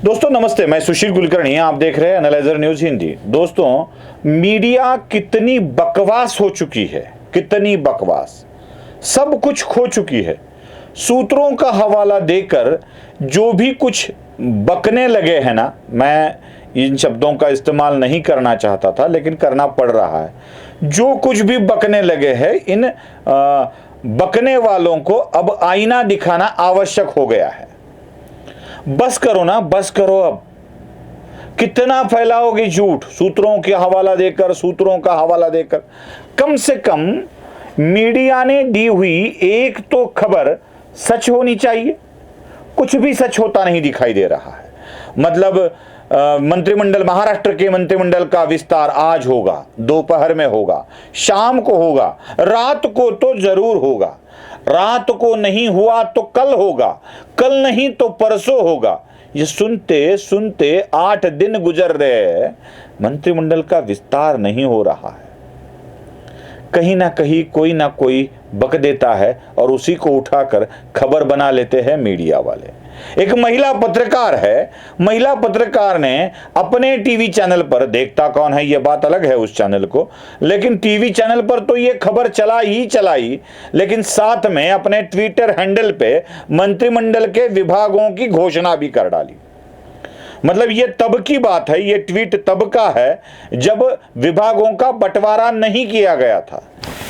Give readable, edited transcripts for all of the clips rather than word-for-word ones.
दोस्तों नमस्ते, मैं सुशील कुलकर्णी, आप देख रहे हैं एनालाइजर न्यूज हिंदी। दोस्तों, मीडिया कितनी बकवास हो चुकी है, कितनी बकवास, सब कुछ खो चुकी है। सूत्रों का हवाला देकर जो भी कुछ बकने लगे हैं ना, मैं इन शब्दों का इस्तेमाल नहीं करना चाहता था लेकिन करना पड़ रहा है। जो कुछ भी बकने लगे हैं, इन बकने वालों को अब आईना दिखाना आवश्यक हो गया है। बस करो ना, बस करो। अब कितना फैलाओगे झूठ, सूत्रों के हवाला देकर, सूत्रों का हवाला देकर। कम से कम मीडिया ने दी हुई एक तो खबर सच होनी चाहिए। कुछ भी सच होता नहीं दिखाई दे रहा है। मतलब मंत्रिमंडल, महाराष्ट्र के मंत्रिमंडल का विस्तार आज होगा, दोपहर में होगा, शाम को होगा, रात को तो जरूर होगा। रात को नहीं हुआ तो कल होगा, कल नहीं तो परसों होगा। ये सुनते सुनते 8 दिन गुजर रहे हैं, मंत्रिमंडल का विस्तार नहीं हो रहा है। कहीं ना कहीं कोई ना कोई बक देता है और उसी को उठाकर खबर बना लेते हैं मीडिया वाले। एक महिला पत्रकार है, महिला पत्रकार ने अपने टीवी चैनल पर, देखता कौन है ये बात अलग है उस चैनल को, लेकिन टीवी चैनल पर तो ये खबर चलाई, लेकिन साथ में अपने ट्विटर हैंडल पे मंत्रिमंडल के विभागों की घोषणा भी कर डाली। मतलब ये तब की बात है, ये ट्वीट तब का है जब विभागों का बंटवारा नहीं किया गया था।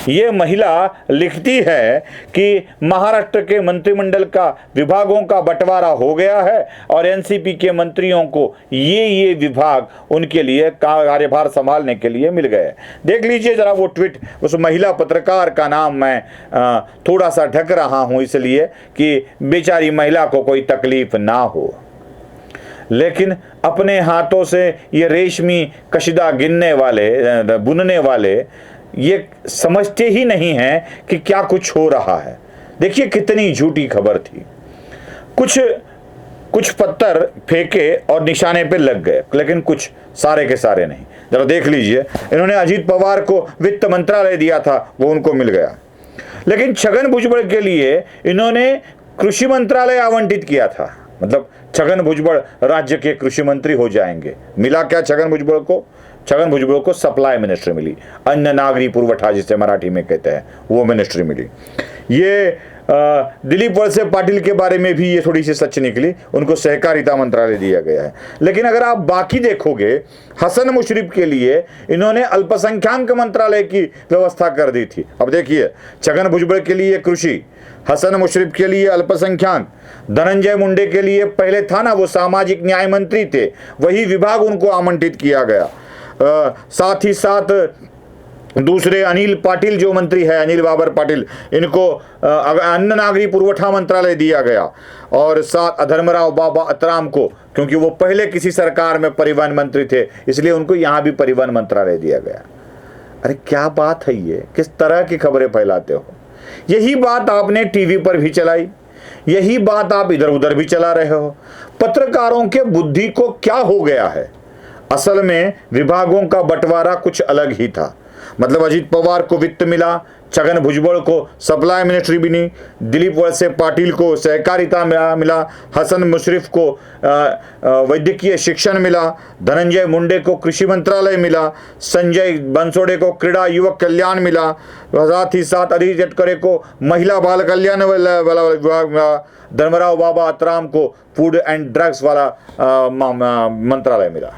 ये महिला लिखती है कि महाराष्ट्र के मंत्रिमंडल का विभागों का बंटवारा हो गया है और एनसीपी के मंत्रियों को ये विभाग उनके लिए कार्यभार संभालने के लिए मिल गए। देख लीजिए जरा वो ट्वीट। उस महिला पत्रकार का नाम मैं थोड़ा सा ढक रहा हूं इसलिए कि बेचारी महिला को कोई तकलीफ ना हो, लेकिन अपने हाथों से ये रेशमी कशीदा बुनने वाले ये समझते ही नहीं हैं कि क्या कुछ हो रहा है। देखिए कितनी झूठी खबर थी। कुछ पत्थर फेंके और निशाने पे लग गए, लेकिन कुछ सारे के सारे नहीं। जरा देख लीजिए, इन्होंने अजीत पवार को वित्त मंत्रालय दिया था, वो उनको मिल गया, लेकिन छगन भुजबल के लिए इन्होंने कृषि मंत्रालय आवंटित किया था। मतलब छगन भुजबल राज्य के कृषि मंत्री हो जाएंगे। मिला क्या छगन भुजबल को? छगन भुजबल को सप्लाई मिनिस्ट्री मिली, अन्न नागरिक पुरवठा जिसे मराठी में कहते हैं, वो मिनिस्ट्री मिली। ये दिलीप वळसे पाटिल के बारे में भी ये थोड़ी सी सच निकली, उनको सहकारिता मंत्रालय दिया गया है। लेकिन अगर आप बाकी देखोगे, हसन मुशर्रफ के लिए इन्होंने अल्पसंख्याक मंत्रालय की व्यवस्था कर दी थी। अब देखिए, छगन भुजबल के लिए कृषि, हसन मुशर्रफ के लिए अल्पसंख्याक, धनंजय मुंडे के लिए पहले था ना वो सामाजिक न्याय मंत्री थे, वही विभाग उनको आवंटित किया गया। साथ ही साथ दूसरे अनिल पाटिल जो मंत्री है, अनिल बाबर पाटिल, इनको अन्न नागरिक पुरवठा मंत्रालय दिया गया। और साथ धर्मराव बाबा अतराम को, क्योंकि वो पहले किसी सरकार में परिवहन मंत्री थे, इसलिए उनको यहाँ भी परिवहन मंत्रालय दिया गया। अरे क्या बात है ये, किस तरह की खबरें फैलाते हो। यही बात आपने टीवी पर भी चलाई, यही बात आप इधर उधर भी चला रहे हो। पत्रकारों के बुद्धि को क्या हो गया है? असल में विभागों का बंटवारा कुछ अलग ही था। मतलब अजीत पवार को वित्त मिला, छगन भुजबल को सप्लाई मिनिस्ट्री मिली, दिलीप वळसे पाटिल को सहकारिता मिला, हसन मुशर्रफ को वैद्यकीय शिक्षण मिला, धनंजय मुंडे को कृषि मंत्रालय मिला, संजय बंसोड़े को क्रीड़ा युवक कल्याण मिला, साथ ही साथ अधीर जटकरे को महिला बाल कल्याण वाला विभाग मिला, धर्मराव बाबा अतराम को फूड एंड ड्रग्स वाला मंत्रालय मिला।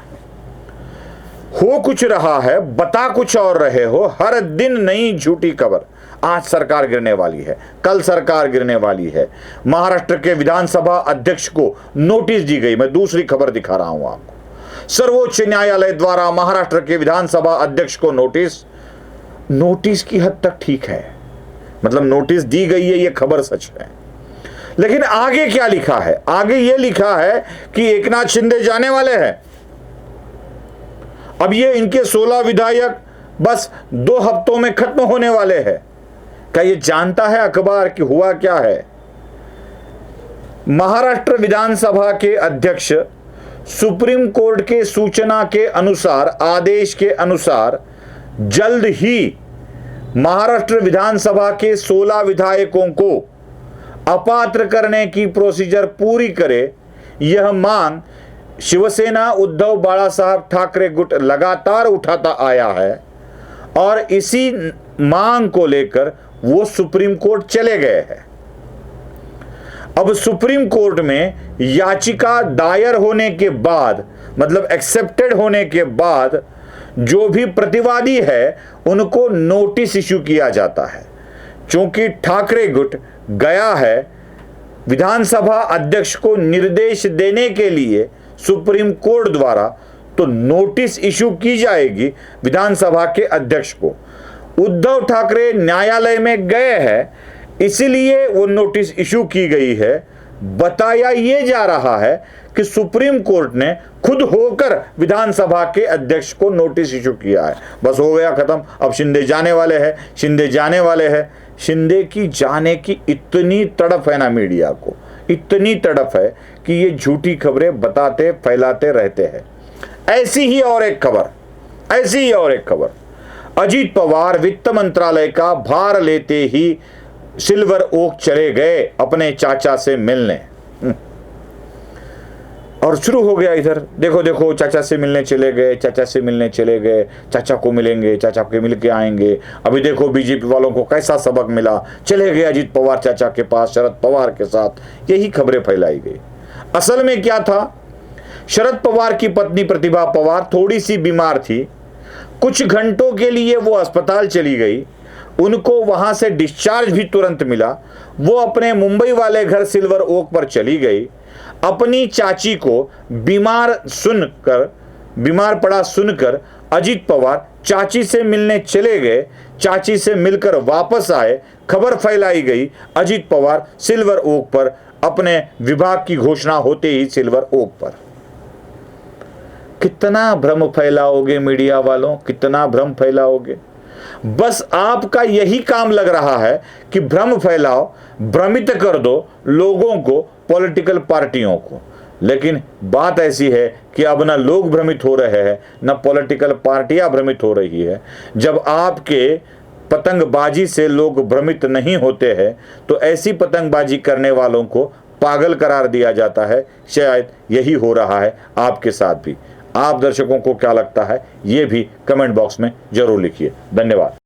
हो कुछ रहा है, बता कुछ और रहे हो। हर दिन नई झूठी खबर। आज सरकार गिरने वाली है, कल सरकार गिरने वाली है। महाराष्ट्र के विधानसभा अध्यक्ष को नोटिस दी गई। मैं दूसरी खबर दिखा रहा हूं आपको। सर्वोच्च न्यायालय द्वारा महाराष्ट्र के विधानसभा अध्यक्ष को नोटिस की हद तक ठीक है, मतलब नोटिस दी गई है, ये खबर सच है। लेकिन आगे क्या लिखा है? आगे ये लिखा है कि एकनाथ शिंदे जाने वाले हैं। अब ये इनके 16 विधायक बस 2 हफ्तों में खत्म होने वाले हैं। क्या ये जानता है अखबार कि हुआ क्या है? महाराष्ट्र विधानसभा के अध्यक्ष सुप्रीम कोर्ट के सूचना के अनुसार, आदेश के अनुसार, जल्द ही महाराष्ट्र विधानसभा के 16 विधायकों को अपात्र करने की प्रोसीजर पूरी करे, यह मांग शिवसेना उद्धव बाला साहब ठाकरे गुट लगातार उठाता आया है और इसी मांग को लेकर वो सुप्रीम कोर्ट चले गए हैं। अब सुप्रीम कोर्ट में याचिका दायर होने के बाद, मतलब एक्सेप्टेड होने के बाद, जो भी प्रतिवादी है उनको नोटिस इशू किया जाता है। क्योंकि ठाकरे गुट गया है विधानसभा अध्यक्ष को निर्देश देने के लिए सुप्रीम कोर्ट द्वारा, तो नोटिस इशू की जाएगी विधानसभा के अध्यक्ष को। उद्धव ठाकरे न्यायालय में गए हैं, इसलिए वो नोटिस इशू की गई है। बताया ये जा रहा है कि सुप्रीम कोर्ट ने खुद होकर विधानसभा के अध्यक्ष को नोटिस इशू किया है। बस हो गया खत्म, अब शिंदे जाने वाले हैं, शिंदे जाने वाले हैं। शिंदे की जाने की इतनी तड़प है ना मीडिया को, इतनी तड़प है कि ये झूठी खबरें बताते फैलाते रहते हैं। ऐसी ही और एक खबर, अजीत पवार वित्त मंत्रालय का भार लेते ही सिल्वर ओक चले गए अपने चाचा से मिलने। और शुरू हो गया इधर, देखो चाचा से मिलने चले गए, चाचा को मिलेंगे, चाचा के मिल के आएंगे। अभी देखो बीजेपी वालों को कैसा सबक मिला, चले गए अजीत पवार चाचा के पास शरद पवार के साथ। यही खबरें फैलाई गई। असल में क्या था, शरद पवार की पत्नी प्रतिभा पवार थोड़ी सी बीमार थी, कुछ घंटों के लिए वो अस्पताल चली गई। उनको वहां से डिस्चार्ज भी तुरंत मिला। वो अपने मुंबई वाले घर सिल्वर ओक पर चली गई। अपनी चाची को बीमार पड़ा सुनकर अजीत पवार चाची से मिलने चले गए। चाची से मिलकर वापस आए, खबर फैलाई गई अजीत पवार सिल्वर ओक पर, अपने विभाग की घोषणा होते ही सिल्वर ओक पर। कितना भ्रम फैलाओगे मीडिया वालों, कितना भ्रम फैलाओगे। बस आपका यही काम लग रहा है कि भ्रम फैलाओ, भ्रमित कर दो लोगों को, पॉलिटिकल पार्टियों को। लेकिन बात ऐसी है कि अब ना लोग भ्रमित हो रहे हैं, ना पॉलिटिकल पार्टियां भ्रमित हो रही है। जब आपके पतंगबाजी से लोग भ्रमित नहीं होते हैं तो ऐसी पतंगबाजी करने वालों को पागल करार दिया जाता है। शायद यही हो रहा है आपके साथ भी। आप दर्शकों को क्या लगता है, ये भी कमेंट बॉक्स में जरूर लिखिए। धन्यवाद।